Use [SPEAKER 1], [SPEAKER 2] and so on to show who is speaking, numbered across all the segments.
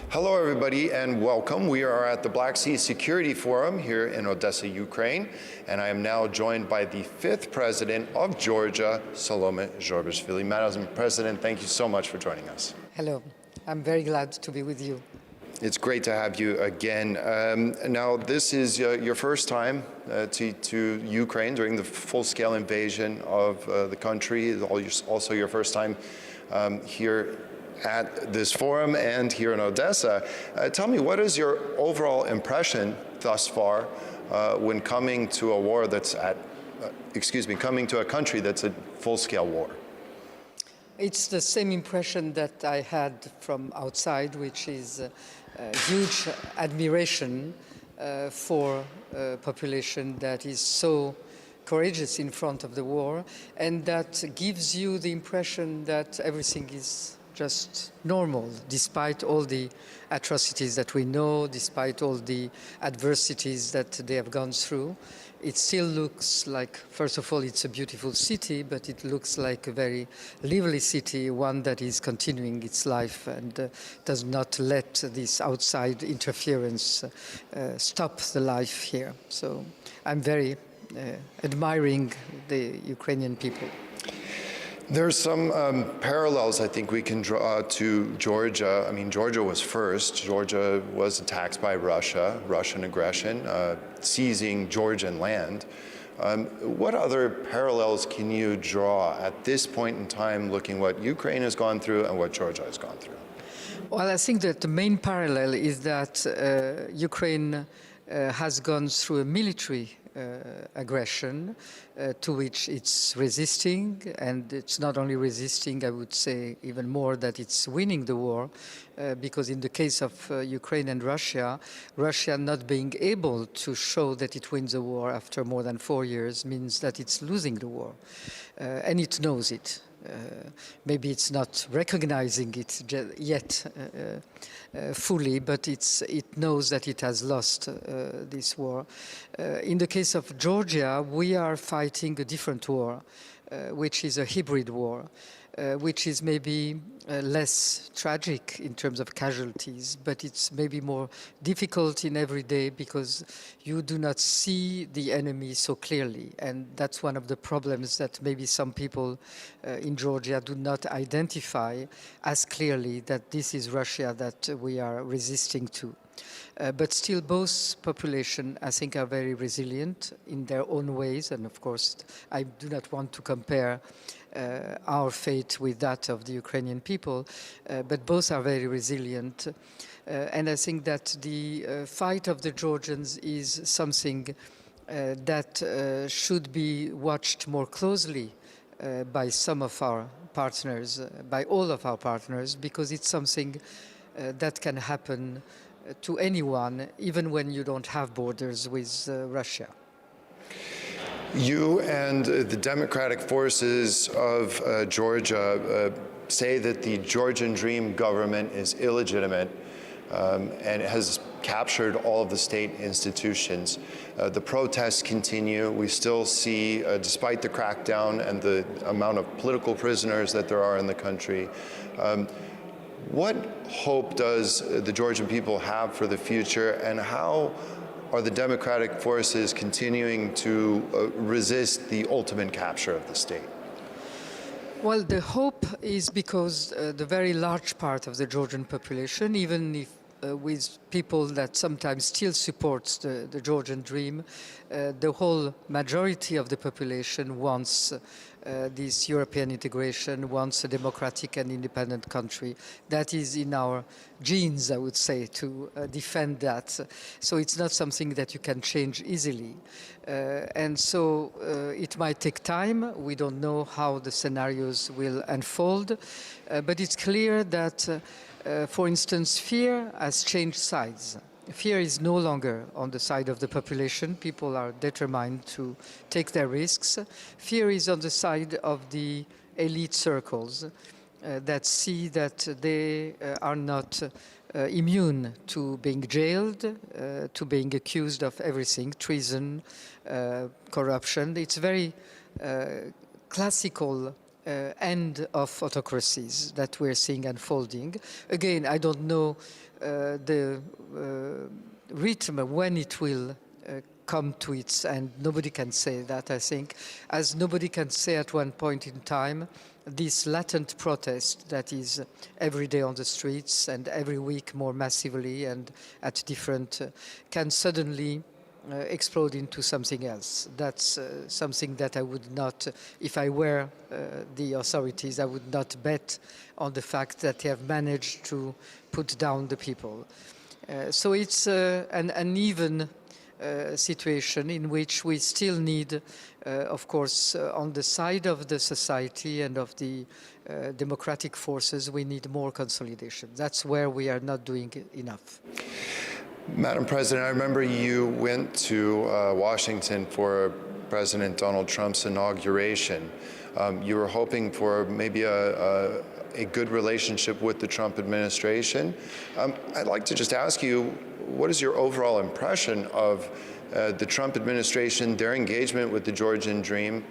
[SPEAKER 1] Hello, everybody, and welcome. We are at the Black Sea Security Forum here in Odessa, Ukraine, and I am now joined by the 5th President of Georgia, Salome Zhorbashvili. Madam President, thank you so much for joining us.
[SPEAKER 2] Hello. I'm very glad to be with you.
[SPEAKER 1] It's great to have you again. Now, this is your first time to Ukraine during the full-scale invasion of the country. It's also your first time here at this forum and here in Odessa. Tell me, what is your overall impression thus far when coming to a war that's coming to a country that's a full-scale war?
[SPEAKER 2] It's the same impression that I had from outside, which is huge admiration for a population that is so courageous in front of the war, and that gives you the impression that everything is just normal, despite all the atrocities that we know, despite all the adversities that they have gone through. It still looks like, first of all, it's a beautiful city, but it looks like a very lively city, one that is continuing its life and does not let this outside interference stop the life here. So I'm very admiring the Ukrainian people.
[SPEAKER 1] There's some parallels I think we can draw to Georgia. I mean, Georgia was first. Georgia was attacked by Russia, Russian aggression, seizing Georgian land. What other parallels can you draw at this point in time, looking what Ukraine has gone through and what Georgia has gone through?
[SPEAKER 2] Well, I think that the main parallel is that Ukraine has gone through a military aggression to which it's resisting, and it's not only resisting, I would say even more that it's winning the war, because in the case of Ukraine and Russia, Russia not being able to show that it wins the war after more than 4 years means that it's losing the war, and it knows it. Maybe it's not recognizing it yet fully, but it knows that it has lost this war. In the case of Georgia, we are fighting a different war, which is a hybrid war, which is maybe less tragic in terms of casualties, but it's maybe more difficult in every day because you do not see the enemy so clearly. And that's one of the problems that maybe some people in Georgia do not identify as clearly that this is Russia that we are resisting to. But still, both populations, I think, are very resilient in their own ways. And of course, I do not want to compare our fate with that of the Ukrainian people, but both are very resilient. And I think that the fight of the Georgians is something that should be watched more closely by some of our partners, by all of our partners, because it's something that can happen to anyone, even when you don't have borders with Russia.
[SPEAKER 1] You and the democratic forces of Georgia say that the Georgian Dream government is illegitimate and it has captured all of the state institutions. The protests continue. We still see, despite the crackdown and the amount of political prisoners that there are in the country, what hope does the Georgian people have for the future, and how are the democratic forces continuing to resist the ultimate capture of the state?
[SPEAKER 2] Well, the hope is because the very large part of the Georgian population, even if with people that sometimes still supports the Georgian dream, the whole majority of the population wants this European integration, wants a democratic and independent country. That is in our genes, I would say, to defend that. So it's not something that you can change easily. And so it might take time. We don't know how the scenarios will unfold. But it's clear that, for instance, fear has changed sides. Fear is no longer on the side of the population. People are determined to take their risks. Fear is on the side of the elite circles that see that they are not immune to being jailed, to being accused of everything, treason, corruption. It's very classical end of autocracies that we're seeing unfolding. Again, I don't know the rhythm when it will come to its end. Nobody can say that, I think, as nobody can say at one point in time this latent protest that is every day on the streets and every week more massively and at different can suddenly explode into something else. That's something that I would not, if I were the authorities, I would not bet on the fact that they have managed to put down the people. So it's an uneven situation in which we still need, of course, on the side of the society and of the democratic forces, we need more consolidation. That's where we are not doing enough.
[SPEAKER 1] Madam President, I remember you went to Washington for President Donald Trump's inauguration. You were hoping for maybe a good relationship with the Trump administration. I'd like to just ask you, what is your overall impression of the Trump administration, their engagement with the Georgian Dream,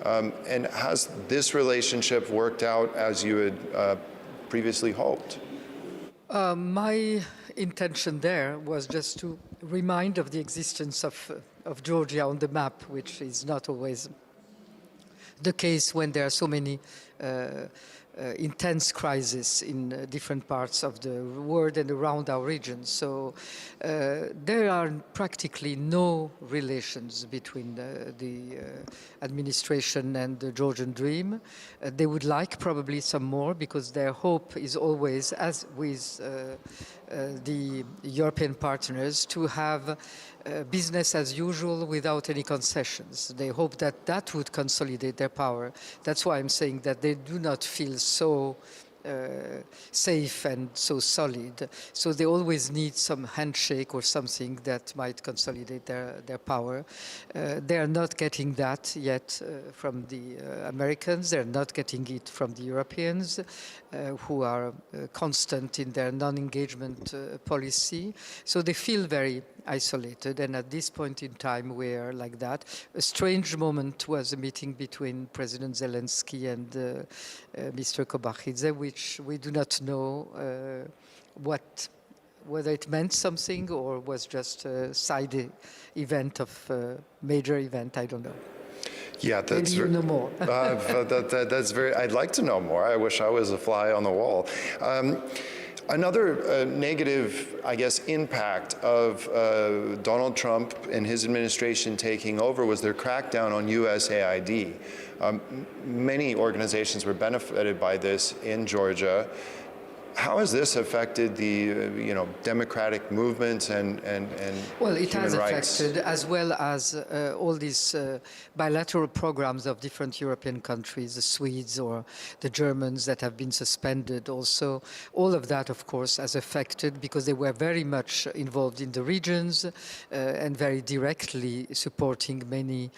[SPEAKER 1] and has this relationship worked out as you had previously hoped?
[SPEAKER 2] My intention there was just to remind of the existence of Georgia on the map, which is not always the case when there are so many intense crises in different parts of the world and around our region. So there are practically no relations between the administration and the Georgian Dream. They would like probably some more because their hope is always, as with the European partners, to have business as usual without any concessions. They hope that that would consolidate their power. That's why I'm saying that they do not feel so safe and so solid. So they always need some handshake or something that might consolidate their power. They are not getting that yet from the Americans. They're not getting it from the Europeans, who are constant in their non-engagement policy. So they feel very isolated, and at this point in time we are like that. A strange moment was a meeting between President Zelensky and Mr. Kobakhidze, which we do not know whether it meant something or was just a side event of a major event, I don't know.
[SPEAKER 1] Yeah, that's
[SPEAKER 2] maybe you know more.
[SPEAKER 1] That's very. I'd like to know more. I wish I was a fly on the wall. Another negative, I guess, impact of Donald Trump and his administration taking over was their crackdown on USAID. Many organizations were benefited by this in Georgia. How has this affected the, democratic movements and
[SPEAKER 2] well, it
[SPEAKER 1] human
[SPEAKER 2] has
[SPEAKER 1] rights?
[SPEAKER 2] affected, as well as all these bilateral programs of different European countries, the Swedes or the Germans that have been suspended also. All of that, of course, has affected because they were very much involved in the regions and very directly supporting many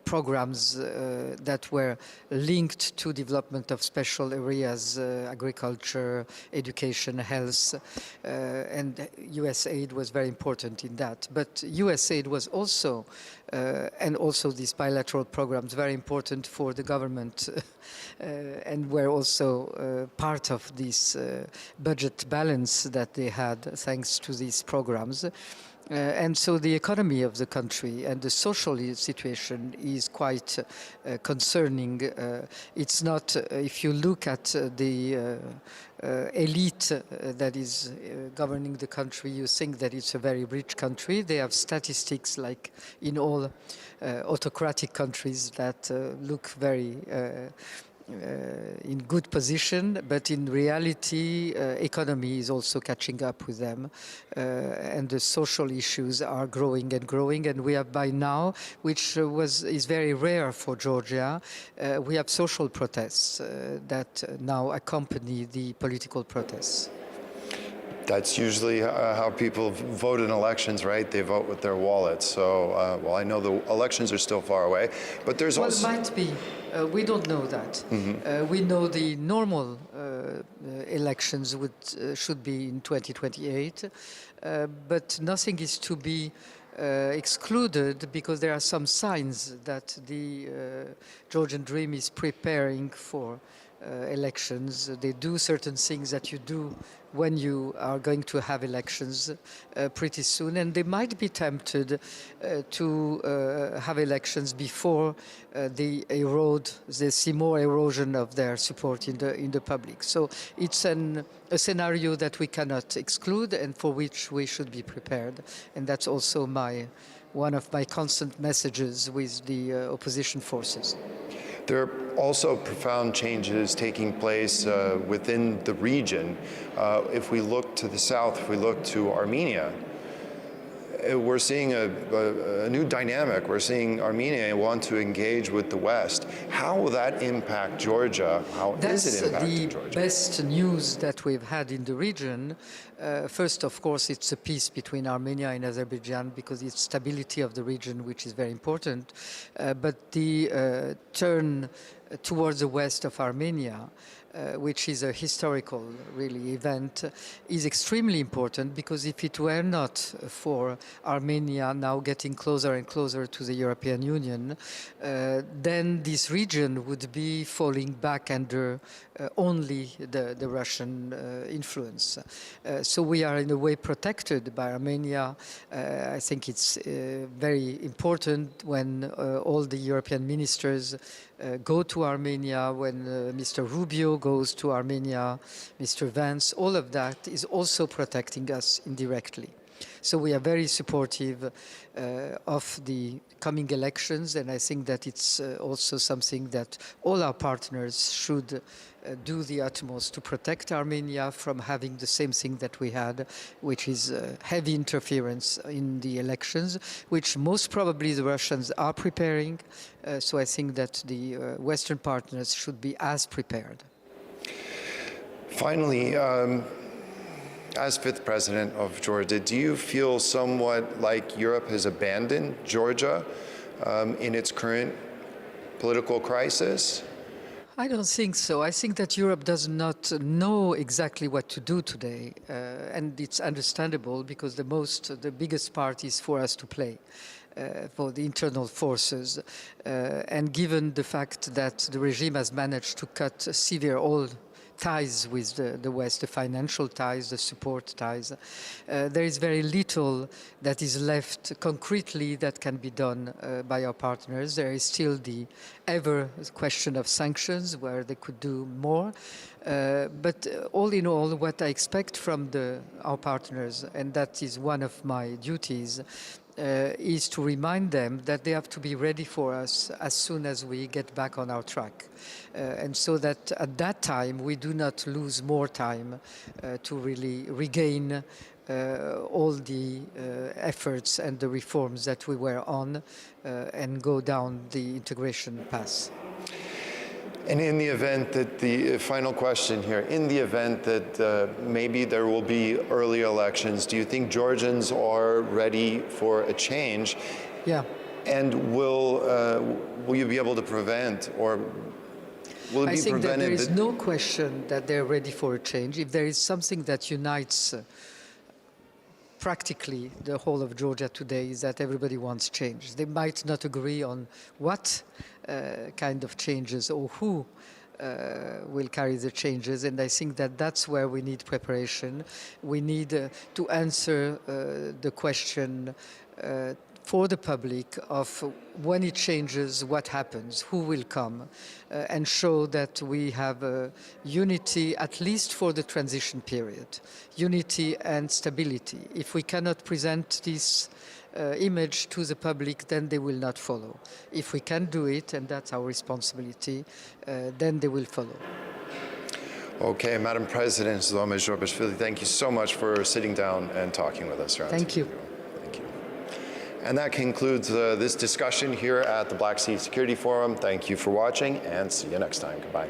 [SPEAKER 2] programs that were linked to development of special areas, agriculture, education, health, and USAID was very important in that. But USAID was also, and also these bilateral programs, very important for the government and were also part of this budget balance that they had thanks to these programs. And so the economy of the country and the social situation is quite concerning. It's not, if you look at the elite that is governing the country, you think that it's a very rich country. They have statistics like in all autocratic countries that look very in good position, but in reality, economy is also catching up with them, and the social issues are growing and growing. And we have by now, which is very rare for Georgia, we have social protests that now accompany the political protests.
[SPEAKER 1] That's usually how people vote in elections, right? They vote with their wallets. So, well, I know the elections are still far away, but there's also...
[SPEAKER 2] Well, might be. We don't know that. We know the normal elections should be in 2028, but nothing is to be excluded because there are some signs that the Georgian Dream is preparing for elections. They do certain things that you do when you are going to have elections pretty soon, and they might be tempted to have elections before they see more erosion of their support in the public. So it's a scenario that we cannot exclude and for which we should be prepared, and that's also one of my constant messages with the opposition forces.
[SPEAKER 1] There are also profound changes taking place within the region. If we look to the south, if we look to Armenia, we're seeing a new dynamic. We're seeing Armenia want to engage with the West. How will that impact Georgia? How is it impacting Georgia?
[SPEAKER 2] That's the best news that we've had in the region. First, of course, it's a peace between Armenia and Azerbaijan because it's stability of the region, which is very important. But the turn towards the west of Armenia, which is a historical, really, event, is extremely important because if it were not for Armenia now getting closer and closer to the European Union, then this region would be falling back under only the Russian influence. So we are in a way protected by Armenia. I think it's very important when all the European ministers go to Armenia, when Mr. Rubio goes to Armenia, Mr. Vance, all of that is also protecting us indirectly. So we are very supportive of the coming elections, and I think that it's also something that all our partners should do the utmost to protect Armenia from having the same thing that we had, which is heavy interference in the elections, which most probably the Russians are preparing. So I think that the Western partners should be as prepared.
[SPEAKER 1] Finally, as fifth president of Georgia, do you feel somewhat like Europe has abandoned Georgia in its current political crisis?
[SPEAKER 2] I don't think so. I think that Europe does not know exactly what to do today, and it's understandable because the biggest part is for us to play. For the internal forces, and given the fact that the regime has managed to cut severe all ties with the West, the financial ties, the support ties, there is very little that is left concretely that can be done by our partners. There is still the question of sanctions where they could do more. But all in all, what I expect from our partners, and that is one of my duties, is to remind them that they have to be ready for us as soon as we get back on our track. And so that at that time, we do not lose more time to really regain all the efforts and the reforms that we were on and go down the integration path.
[SPEAKER 1] And in the event that the final question here, in the event that maybe there will be early elections, do you think Georgians are ready for a change?
[SPEAKER 2] Yeah.
[SPEAKER 1] And will you be able to prevent, or will it be prevented?
[SPEAKER 2] I think that there is no question that they're ready for a change. If there is something that unites practically the whole of Georgia today, is that everybody wants change. They might not agree on what kind of changes or who will carry the changes, and I think that that's where we need preparation. We need to answer the question for the public of when it changes, what happens, who will come, and show that we have unity, at least for the transition period, unity and stability. If we cannot present this image to the public, then they will not follow. If we can do it, and that's our responsibility, then they will follow.
[SPEAKER 1] Okay, Madam President Salome Zhorbaishvili, thank you so much for sitting down and talking with us.
[SPEAKER 2] Thank you.
[SPEAKER 1] Thank you. And that concludes this discussion here at the Black Sea Security Forum. Thank you for watching, and see you next time. Goodbye.